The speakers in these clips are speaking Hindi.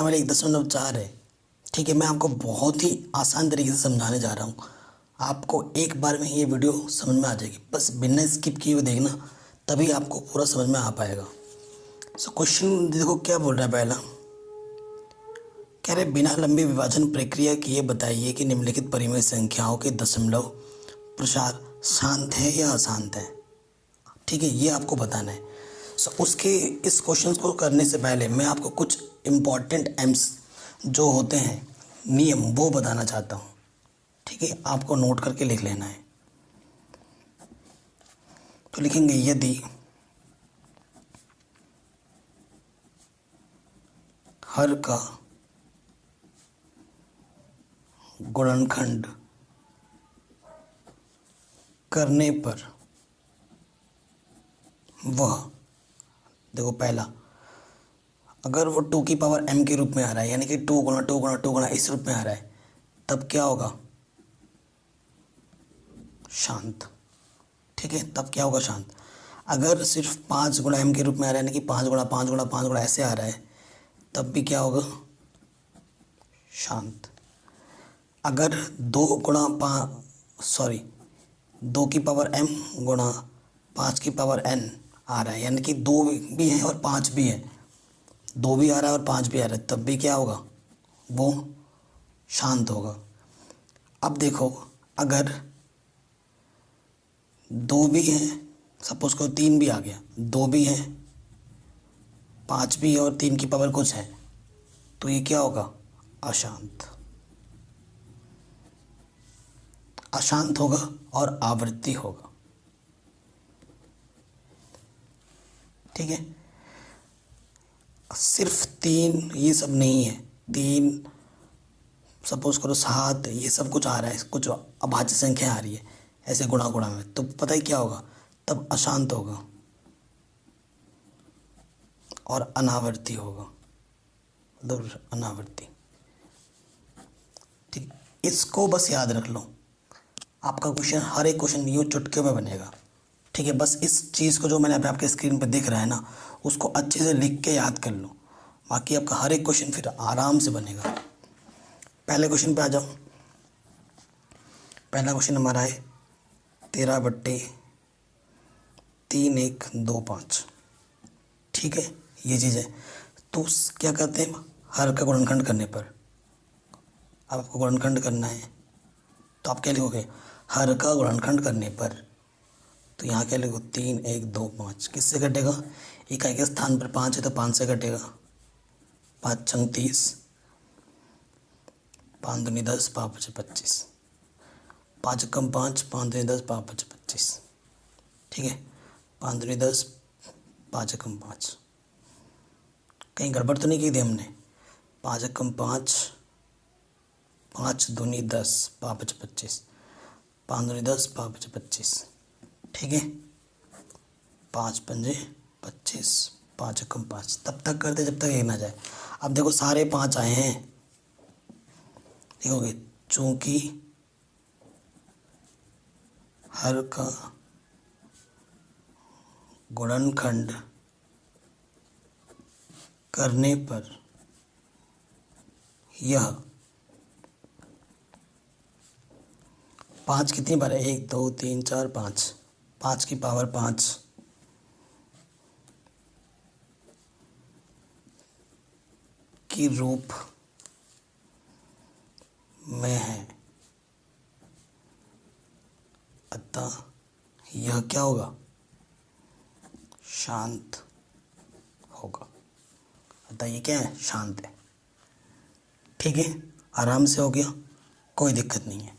हमारे 1.4 है। ठीक है, मैं आपको बहुत ही आसान तरीके से समझाने जा रहा हूँ। आपको एक बार में ये वीडियो समझ में आ जाएगी, बस बिना स्किप किए हुए देखना, तभी आपको पूरा समझ में आ पाएगा। सो क्वेश्चन देखो क्या बोल रहा है। पहला कह रहे बिना लंबी विभाजन प्रक्रिया किए बताइए कि निम्नलिखित परिमेय संख्याओं के दशमलव प्रसार शांत है या अशांत है। ठीक है, ये आपको बताना है। सो उसके इस क्वेश्चन को करने से पहले मैं आपको कुछ इम्पॉर्टेंट एम्स जो होते हैं नियम वो बताना चाहता हूँ। ठीक है, आपको नोट करके लिख लेना है। तो लिखेंगे यदि हर का गुणनखंड करने पर वह, देखो पहला, अगर वो 2 की पावर m के रूप में आ रहा है, यानी कि 2 गुणा 2 गुणा 2 गुणा इस रूप में आ रहा है, तब क्या होगा? शांत। ठीक है, तब क्या होगा? शांत। अगर सिर्फ 5 गुणा m के रूप में आ रहा है, यानी कि 5 गुणा 5 गुणा 5 गुणा ऐसे आ रहा है, तब भी क्या होगा? शांत। अगर 2 गुणा 5 सॉरी 2 की पावर m गुणा 5 की पावर n आ रहा है, यानी कि 2 भी है और 5 भी है, 2 भी आ रहा है और 5 भी आ रहा है, तब भी क्या होगा? वो शांत होगा। अब देखो, अगर 2 भी है, सपोज करो 3 भी आ गया, 2 भी है, 5 भी है और 3 की पावर कुछ है, तो ये क्या होगा? अशांत। अशांत होगा और आवृत्ति होगा। ठीक है, सिर्फ 3 ये सब नहीं है, 3 सपोज करो 7 ये सब कुछ आ रहा है, कुछ अभाज्य संख्या आ रही है ऐसे गुणा गुणा में, तो पता ही क्या होगा? तब अशांत होगा और अनावर्ती होगा, मतलब अनावर्ती। ठीक, इसको बस याद रख लो। आपका क्वेश्चन, हर एक क्वेश्चन यूँ चुटके में बनेगा। ठीक है, बस इस चीज़ को जो मैंने अभी आपके स्क्रीन पर दिख रहा है ना, उसको अच्छे से लिख के याद कर लो, बाकी आपका हर एक क्वेश्चन फिर आराम से बनेगा। पहले क्वेश्चन पे आ जाओ। पहला क्वेश्चन हमारा है 13/3,1,2,5। ठीक है, ये चीज़ है। तो क्या करते हैं, हर का गुणनखंड करने पर, अब आपको गुणनखंड करना है, तो आप क्या लिखोगे? हर का गुणनखंड करने पर, तो यहाँ क्या लिखो? 3,1,2,5 किससे कटेगा? इकाई के स्थान पर 5 है तो 5 से कटेगा, 5 छंग 30, 5 दूनी 10, 5 पचे 25, 5 कम 5, 5 दूनी 10, 5 पचे 25। ठीक है, 5 दूनी 10, 5 कम 5, कहीं गड़बड़ तो नहीं की थी हमने? 5 कम 5, 5 दूनी 10, 5 पचे 25, 5 दूनी 10, 5 पचे 25। ठीक है, 5 पंजे 25, 5 कम 5, तब तक करते जब तक एक ना जाए। अब देखो सारे 5 आए हैं, देखोगे चूंकि हर का गुणनखंड करने पर यह 5 कितनी बार है? 1 2 3 4 5, 5 की पावर 5 की रूप में है, अतः यह क्या होगा? शांत होगा। अतः ये क्या है? शांत है। ठीक है, आराम से हो गया, कोई दिक्कत नहीं है।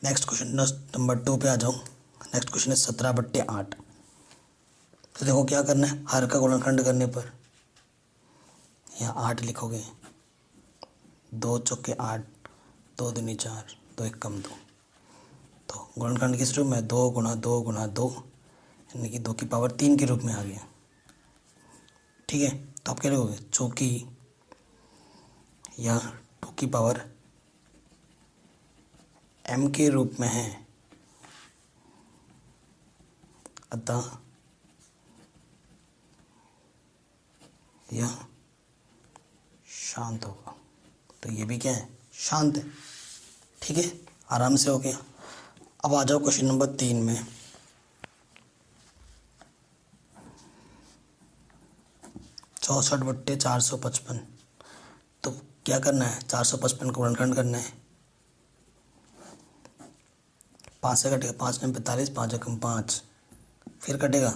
नेक्स्ट क्वेश्चन नंबर 2 पे आ जाओ। नेक्स्ट क्वेश्चन है 17/8। तो देखो क्या करना है, हर का गुणनखंड करने पर यहाँ 8 लिखोगे, 2 चौके 8, 2 दूनी 4, 2 एक कम 2, तो गुणनखंड किस रूप में? 2 गुणा 2 गुणा 2, यानी कि 2 की पावर 3 के रूप में आ गया। ठीक है, तो आप क्या लिखोगे? चूँकि यह 2 की पावर m के रूप में है, अतः यह शांत होगा। तो ये भी क्या है, शांत है। ठीक है, आराम से हो गया। अब आ जाओ क्वेश्चन नंबर 3 में। 64/455। तो क्या करना है, 455 को गुणनखंड करना है। 5 से कटेगा, 5 9 45, 5 एकम 5। फिर कटेगा,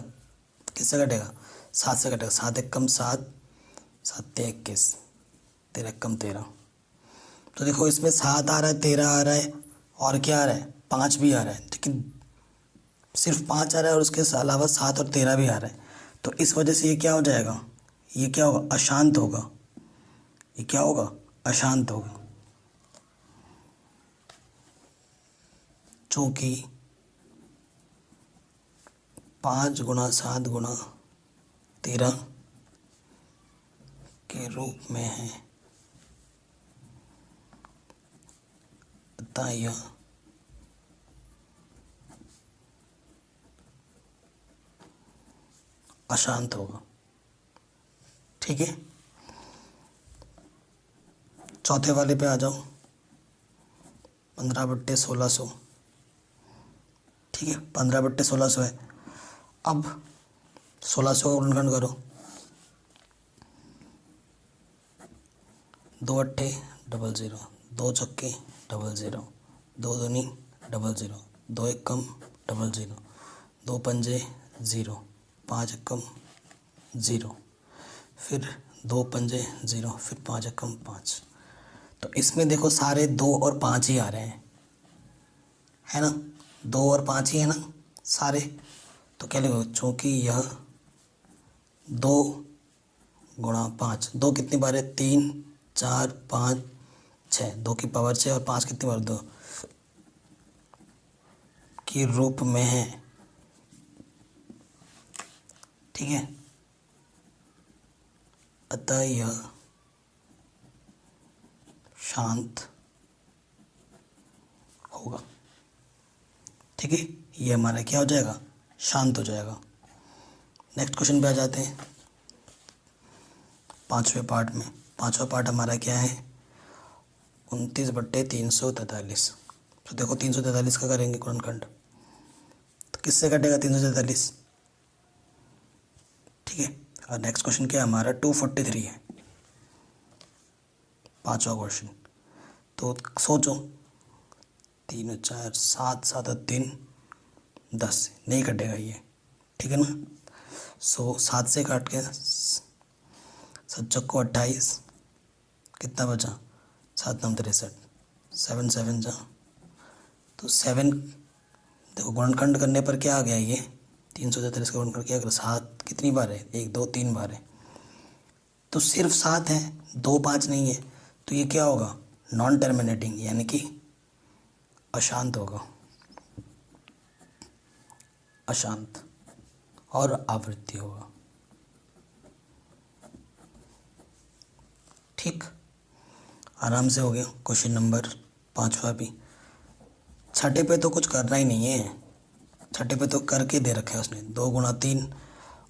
किससे कटेगा, 7 से कटेगा। 7 एकम 7, 7 21, 13 एकम 13। तो देखो इसमें 7 आ रहा है, 13 आ रहा है, और क्या आ रहा है, 5 भी आ रहा है। लेकिन सिर्फ 5 आ रहा है और उसके अलावा 7 और 13 भी आ रहा है। तो इस वजह से ये क्या हो जाएगा, ये क्या होगा, अशांत होगा। ये क्या होगा, अशांत होगा। चूँकि 5 गुणा 7 गुणा 13 के रूप में है, अतः यह अशांत होगा। ठीक है, चौथे वाले पे आ जाओ। 15/1600। ठीक है, 15/1600 है। अब 1600 का गुणनखंड करो। 2 अट्ठे 00, 2 चक्के 00, 2 दूनी 00, 2 एकम 00, 2 पंजे 0, 5 एकम 0, फिर 2 पंजे 0, फिर 5 एकम 5। तो इसमें देखो सारे 2 और 5 ही आ रहे हैं, है ना, 2 और 5 ही है ना सारे। तो क्या लिखो, चूँकि यह 2 गुणा 5, 2 कितनी बार है, 3 4 5 6, 2 की पावर 6, और 5 कितनी बार, 2 के रूप में है। ठीक है, अतः यह शांत होगा। ठीक है, ये हमारा क्या हो जाएगा, शांत हो जाएगा। नेक्स्ट क्वेश्चन पे आ जाते हैं, 5वें पार्ट में। 5वां पार्ट हमारा क्या है, 29/343। तो देखो 343 का करेंगे गुणनखंड, तो किससे कटेगा, 343। ठीक है, और नेक्स्ट क्वेश्चन क्या है हमारा, 243 है, 5वां क्वेश्चन। तो सोचो, 3 4 7 7 3 10, नहीं कटेगा ये। ठीक है ना। 7 से काट के 7 चक्को 28, कितना बचा, 7 9 63, 7 7 जा। तो 7, देखो गुणनखंड करने पर क्या आ गया, ये 343 का गुणनखंड क्या कर, 7 कितनी बार है, 1 2 3 बार है। तो सिर्फ 7 है, 2 5 नहीं है। तो ये क्या होगा, नॉन टर्मिनेटिंग, यानी कि अशांत होगा, अशांत, और आवृत्ति होगा। ठीक, आराम से हो गया क्वेश्चन नंबर 5वां भी। छठे पे तो कुछ करना ही नहीं है, छठे पे तो करके दे रखा है उसने, 2 गुणा 3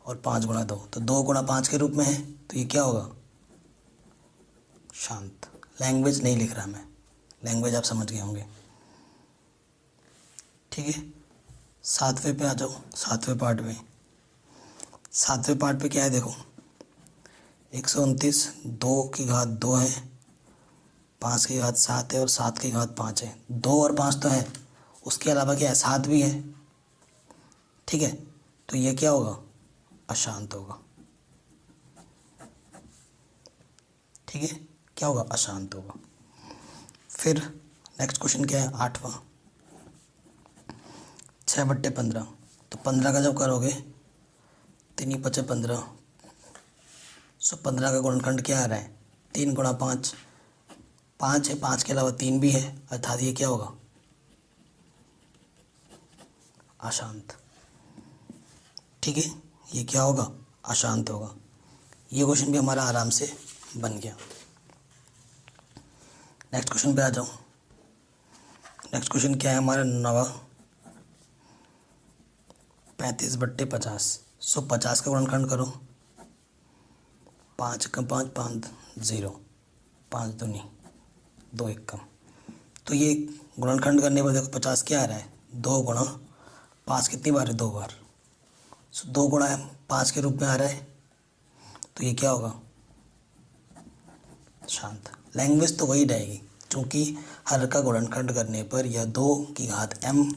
और 5 गुणा 2। तो 2 गुणा 5 के रूप में है, तो ये क्या होगा, शांत। लैंग्वेज नहीं लिख रहा मैं, लैंग्वेज आप समझ गए होंगे। ठीक है, 7वें पे आ जाओ, 7वें पार्ट में। 7वें पार्ट पे क्या है, देखो 129, 2 की घात 2 है, 5 की घात 7 है, और 7 की घात 5 है। 2 और 5 तो है, उसके अलावा क्या है, 7 भी है। ठीक है, तो ये क्या होगा, अशांत होगा। ठीक है, क्या होगा, अशांत होगा। फिर नेक्स्ट क्वेश्चन क्या है, 8वां, 6/15। तो 15 का जब करोगे, 3 5 15, 15 का गुणनखंड क्या आ रहा है, 3 गुणा 5, 5 है, 5 के अलावा 3 भी है, अर्थात ये क्या होगा, अशांत। ठीक है, ये क्या होगा, अशांत होगा। ये क्वेश्चन भी हमारा आराम से बन गया। नेक्स्ट क्वेश्चन पे आ जाओ। नेक्स्ट क्वेश्चन क्या है हमारा, 9वां, 35/50। 50 का गुणनखंड करो, 5 का 5 5 0, 5 दूनी 2 एक कम। तो ये गुणनखंड करने पर देखो 50 क्या आ रहा है, 2 गुणा 5 कितनी बार है, 2 बार। सो 2 गुणा 5 के रूप में आ रहा है, तो ये क्या होगा, शांत। लैंग्वेज तो वही रहेगी, क्योंकि हर का गुणनखंड करने पर यह 2 की घात m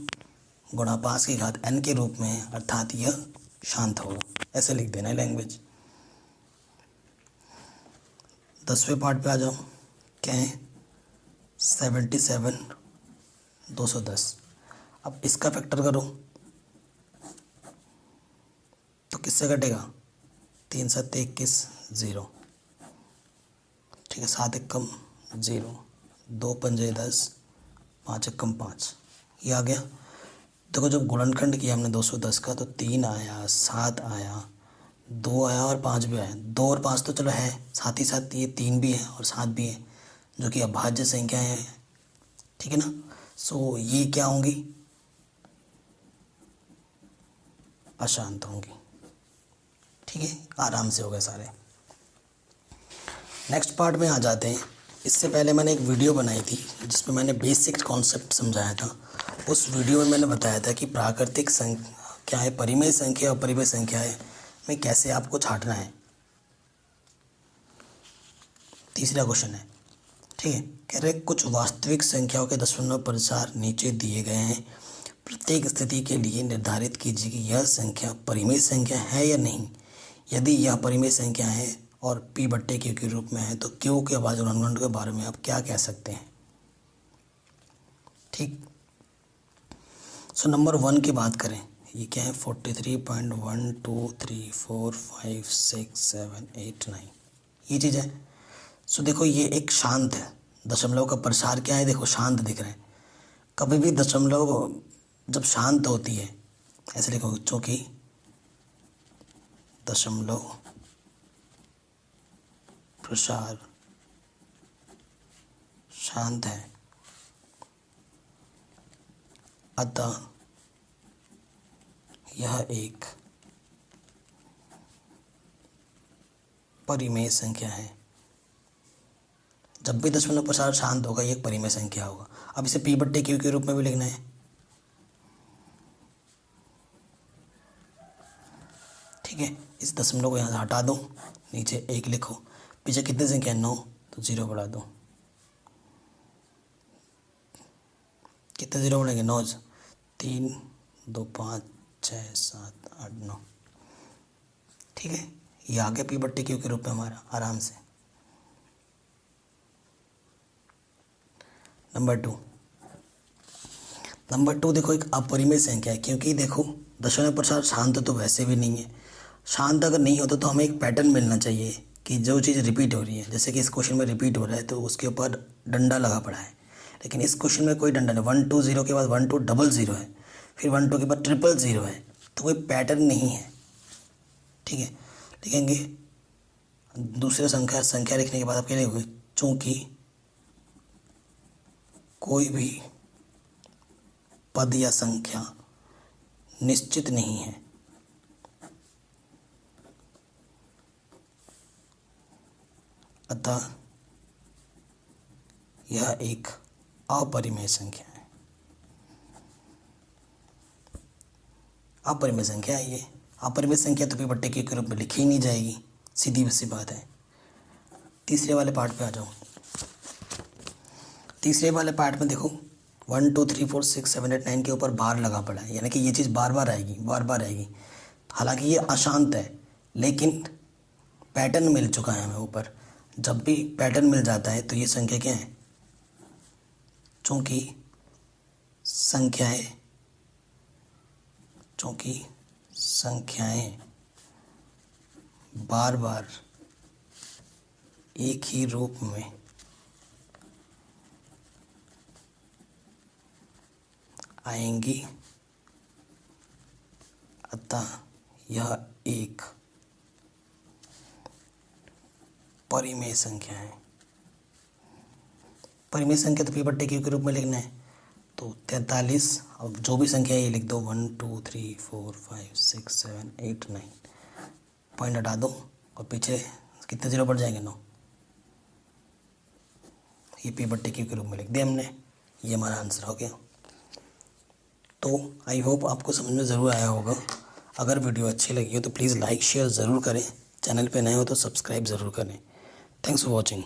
गुणा 5 की घात n के रूप में है, अर्थात यह शांत होगा। ऐसे लिख देना है लैंग्वेज। 10वें पार्ट पे आ जाओ। क्या है, 77 210। अब इसका फैक्टर करो तो किससे कटेगा, 3 7 21 0, ठीक है। 7 एक कम 0, 2 पंजे 10, 5 एक कम 5, ये आ गया। देखो जब गुणनखंड किया हमने 210 का, तो 3 आया, 7 आया, 2 आया और 5 भी आया। 2 और 5 तो चलो है, साथ ही साथ ये 3 भी है और 7 भी है, जो कि अभाज्य संख्याएं हैं, ठीक है ना। सो ये क्या होंगी, अशांत होंगी, ठीक है। आराम से हो गए सारे। नेक्स्ट पार्ट में आ जाते हैं। इससे पहले मैंने एक वीडियो बनाई थी जिसमें मैंने बेसिक कॉन्सेप्ट समझाया था। उस वीडियो में मैंने बताया था कि प्राकृतिक संख्या क्या है, परिमेय संख्या और परिमेय संख्याएं में कैसे आपको छांटना है। तीसरा क्वेश्चन है, ठीक है। कह रहे कुछ वास्तविक संख्याओं के दशमलव प्रसार नीचे दिए गए हैं। प्रत्येक स्थिति के लिए निर्धारित कीजिए कि यह संख्या परिमेय संख्या है या नहीं। यदि यह परिमेय संख्या है और p बट्टे q के रूप में है, तो q के अभाज्य गुणनखंड के बारे में आप क्या कह सकते हैं, ठीक। सो नंबर 1 की बात करें, ये क्या है, 43.1234567 8 9, ये चीज़ है। सो देखो ये एक शांत है, दशमलव का प्रसार क्या है, देखो शांत दिख रहा है। कभी भी दशमलव जब शांत होती है, ऐसे लिखो, चूँकि दशमलव प्रसार शांत है, अतः यह एक परिमेय संख्या है। जब भी दशमलव प्रसार शांत होगा, ये एक परिमेय संख्या होगा। अब इसे p बट्टे q के रूप में भी लिखना है, ठीक है। इस दशमलव को यहाँ से हटा दो, नीचे 1 लिखो, पीछे कितनी संख्या है, 9, तो 0 बढ़ा दो। कितने 0 बढ़ेंगे, 9, 3 2 5 6 7 8 9, ठीक है। ये आ गया p बट्टे q के रूप में हमारा, आराम से। नंबर टू देखो, एक अपरिमेय संख्या है, क्योंकि देखो दशमलव प्रसार शांत तो वैसे भी नहीं है। शांत अगर नहीं होता तो हमें एक पैटर्न मिलना चाहिए कि जो चीज़ रिपीट हो रही है, जैसे कि इस क्वेश्चन में रिपीट हो रहा है तो उसके ऊपर डंडा लगा पड़ा है, लेकिन इस क्वेश्चन में कोई डंडा नहीं। 1 2 0 के बाद 1 2 0 0 है, फिर 1 2 के बाद 0 0 है, तो कोई पैटर्न नहीं है, ठीक है। लिखेंगे दूसरे संख्या लिखने के बाद आप क्या लिखोगे, चूँकि कोई भी पद या संख्या निश्चित नहीं है, अतः यह एक अपरिमेय संख्या है। अपरिमेय संख्या है ये। अपरिमेय संख्या तो p बट्टे q के रूप में लिखी ही नहीं जाएगी, सीधी सी बात है। तीसरे वाले पार्ट पे आ जाओ। तीसरे वाले पार्ट में देखो 1 2 3 4 6 7 8 9 के ऊपर बार लगा पड़ा है, यानी कि ये चीज़ बार बार आएगी। हालांकि ये अशांत है, लेकिन पैटर्न मिल चुका है हमें ऊपर। जब भी पैटर्न मिल जाता है तो ये संख्या क्या है, चूँकि संख्याएं बार बार एक ही रूप में आएंगी, अतः यह एक परिमेय संख्या है। परिमेय संख्या तो p बट्टे q के रूप में लिखना है, तो 43। अब जो भी संख्या है ये लिख दो, 1 2 3 4 5 6 7 8 9, पॉइंट हटा दो और पीछे कितने 0 बढ़ जाएंगे, 9। ये पी बट्टी क्यू के रूप में लिख दिया हमने, ये हमारा आंसर हो गया। तो आई होप आपको समझ में ज़रूर आया होगा। अगर वीडियो अच्छी लगी हो तो प्लीज़ लाइक शेयर ज़रूर करें, चैनल पे नए हो तो सब्सक्राइब ज़रूर करें। Thanks for watching.